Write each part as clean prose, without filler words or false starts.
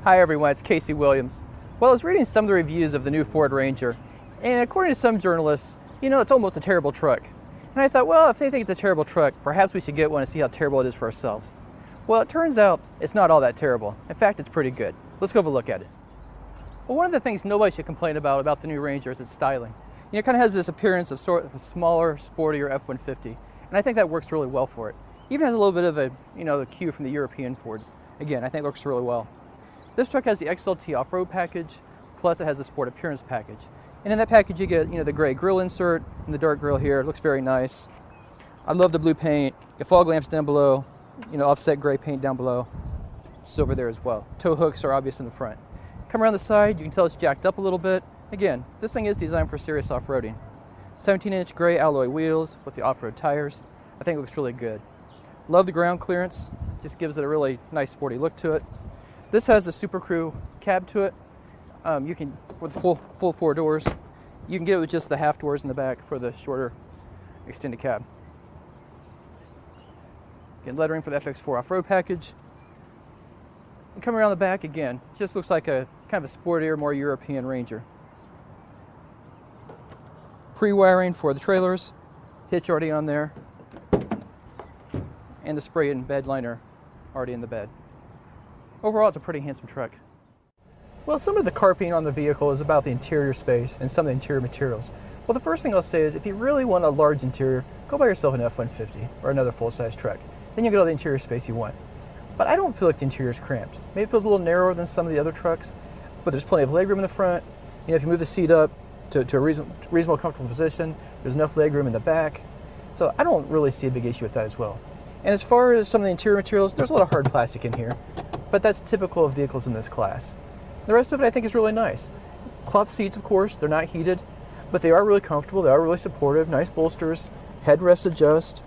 Hi everyone, it's Casey Williams. Well, I was reading some of the reviews of the new Ford Ranger, and according to some journalists, it's almost a terrible truck. And I thought, well, if they think it's a terrible truck, perhaps we should get one and see how terrible it is for ourselves. Well, it turns out it's not all that terrible. In fact, it's pretty good. Let's go have a look at it. Well, one of the things nobody should complain about the new Ranger is its styling. It kind of has this appearance of sort of a smaller, sportier F-150, and I think that works really well for it. Even has a little bit of a, the cue from the European Fords. Again, I think it looks really well. This truck has the XLT off-road package, plus it has the sport appearance package. And in that package you get, the gray grille insert and the dark grille here. It looks very nice. I love the blue paint. The fog lamps down below, offset gray paint down below. Silver there as well. Tow hooks are obvious in the front. Come around the side, you can tell it's jacked up a little bit. Again, this thing is designed for serious off-roading. 17-inch gray alloy wheels with the off-road tires. I think it looks really good. Love the ground clearance. Just gives it a really nice sporty look to it. This has the Super Crew cab to it. You can, for the full four doors, you can get it with just the half doors in the back for the shorter extended cab. Again, lettering for the FX4 off-road package. And coming around the back again, just looks like a kind of a sportier, more European Ranger. Pre-wiring for the trailers, hitch already on there, and the spray and bed liner already in the bed. Overall, it's a pretty handsome truck. Well, some of the carping on the vehicle is about the interior space and some of the interior materials. Well, the first thing I'll say is if you really want a large interior, go buy yourself an F-150 or another full-size truck. Then you'll get all the interior space you want. But I don't feel like the interior is cramped. Maybe it feels a little narrower than some of the other trucks, but there's plenty of legroom in the front. If you move the seat up to a reasonable, comfortable position, there's enough legroom in the back. So I don't really see a big issue with that as well. And as far as some of the interior materials, there's a lot of hard plastic in here, but that's typical of vehicles in this class. The rest of it I think is really nice. Cloth seats, of course, they're not heated, but they are really comfortable, they are really supportive, nice bolsters, headrest adjust,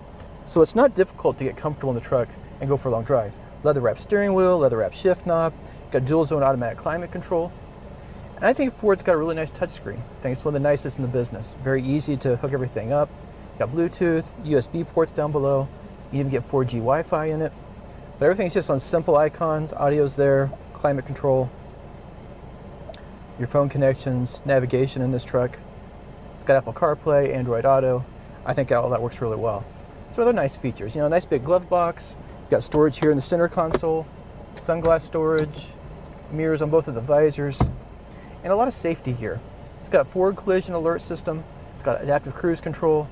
so it's not difficult to get comfortable in the truck and go for a long drive. Leather wrapped steering wheel, leather wrapped shift knob, got dual zone automatic climate control, and I think Ford's got a really nice touchscreen. I think it's one of the nicest in the business. Very easy to hook everything up. Got Bluetooth, USB ports down below. You even get 4G Wi-Fi in it. But everything's just on simple icons. Audio's there, climate control, your phone connections, navigation in this truck. It's got Apple CarPlay, Android Auto. I think all that works really well. So other nice features. A nice big glove box. You've got storage here in the center console, sunglass storage, mirrors on both of the visors, and a lot of safety here. It's got forward collision alert system. It's got adaptive cruise control.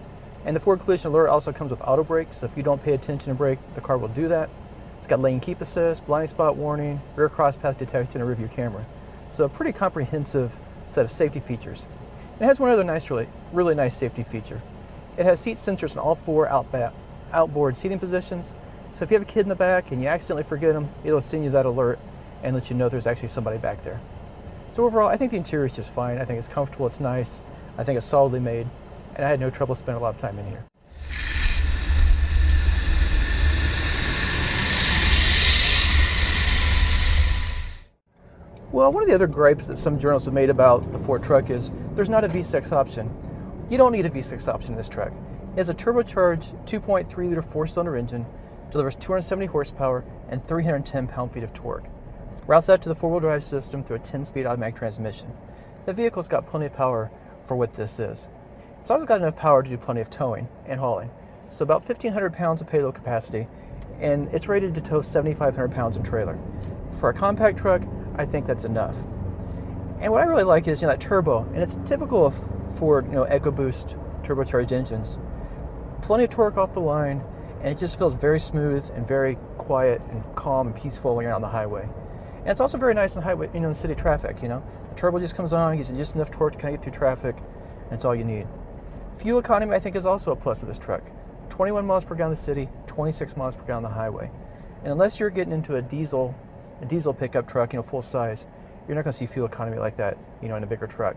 And the forward collision alert also comes with auto brake, so if you don't pay attention and brake, the car will do that. It's got lane keep assist, blind spot warning, rear cross path detection, and rear view camera. So a pretty comprehensive set of safety features. It has one other nice, really nice safety feature. It has seat sensors in all four outboard seating positions. So if you have a kid in the back and you accidentally forget them, it'll send you that alert and let you know there's actually somebody back there. So overall, I think the interior is just fine. I think it's comfortable, it's nice. I think it's solidly made. And I had no trouble spending a lot of time in here. Well, one of the other gripes that some journalists have made about the Ford truck is there's not a V6 option. You don't need a V6 option in this truck. It has a turbocharged 2.3-liter four-cylinder engine, delivers 270 horsepower and 310 pound-feet of torque. Routes that to the four-wheel drive system through a 10-speed automatic transmission. The vehicle's got plenty of power for what this is. It's also got enough power to do plenty of towing and hauling. So about 1,500 pounds of payload capacity, and it's rated to tow 7,500 pounds in trailer. For a compact truck, I think that's enough. And what I really like is that turbo, and it's typical of Ford EcoBoost turbocharged engines. Plenty of torque off the line, and it just feels very smooth and very quiet and calm and peaceful when you're on the highway. And it's also very nice in highway, in city traffic. The turbo just comes on, gives you just enough torque to kind of get through traffic, and it's all you need. Fuel economy, I think, is also a plus of this truck. 21 miles per gallon in the city, 26 miles per gallon on the highway. And unless you're getting into a diesel pickup truck, full size, you're not going to see fuel economy like that, in a bigger truck.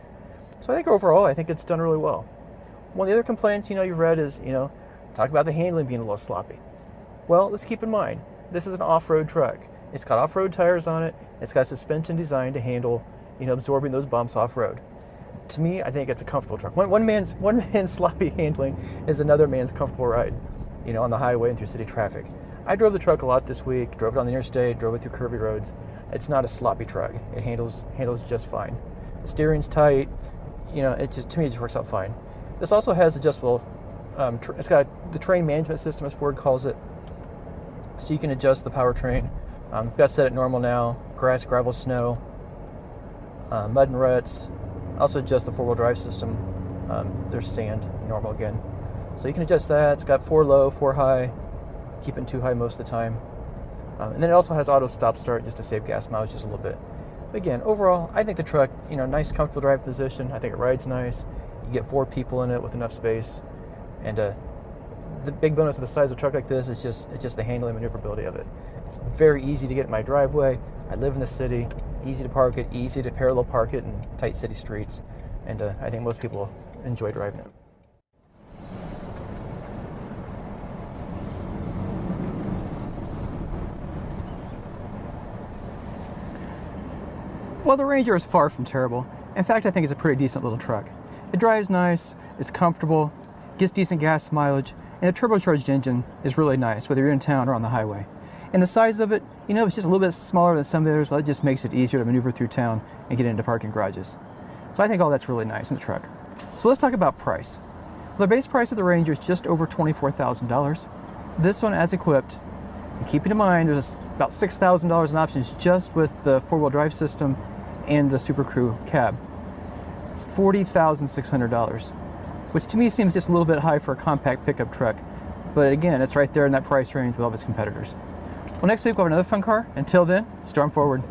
So I think overall, I think it's done really well. One of the other complaints, you've read is, talk about the handling being a little sloppy. Well, let's keep in mind, this is an off-road truck. It's got off-road tires on it. It's got suspension designed to handle, absorbing those bumps off-road. To me, I think it's a comfortable truck. One man's sloppy handling is another man's comfortable ride, on the highway and through city traffic. I drove the truck a lot this week, drove it on the interstate, drove it through curvy roads. it's not a sloppy truck. It handles just fine. The steering's tight. You know, it just, to me, it just works out fine. This also has adjustable. It's got the train management system, as Ford calls it, so you can adjust the powertrain. I've got it set at normal now. Grass, gravel, snow, mud and ruts. Also adjust the four-wheel drive system. There's sand, normal again. So you can adjust that. It's got 4 low, 4 high, keeping 2 high most of the time. And then it also has auto stop start just to save gas mileage just a little bit. But again, overall, I think the truck, you know, nice, comfortable drive position. I think it rides nice. You get 4 people in it with enough space. And the big bonus of the size of a truck like this is just the handling and maneuverability of it. It's very easy to get in my driveway. I live in the city. Easy to park it, easy to parallel park it in tight city streets. And I think most people enjoy driving it. Well, the Ranger is far from terrible. In fact, I think it's a pretty decent little truck. It drives nice, it's comfortable, gets decent gas mileage, and the turbocharged engine is really nice, whether you're in town or on the highway. And the size of it, you know, it's just a little bit smaller than some of the others, but it just makes it easier to maneuver through town and get into parking garages. So I think all that's really nice in the truck. So let's talk about price. Well, the base price of the Ranger is just over $24,000. This one, as equipped, and keeping in mind there's about $6,000 in options just with the four-wheel drive system and the Super Crew cab. $40,600, which to me seems just a little bit high for a compact pickup truck. But again, it's right there in that price range with all of its competitors. Well, next week we'll have another fun car. Until then, storm forward.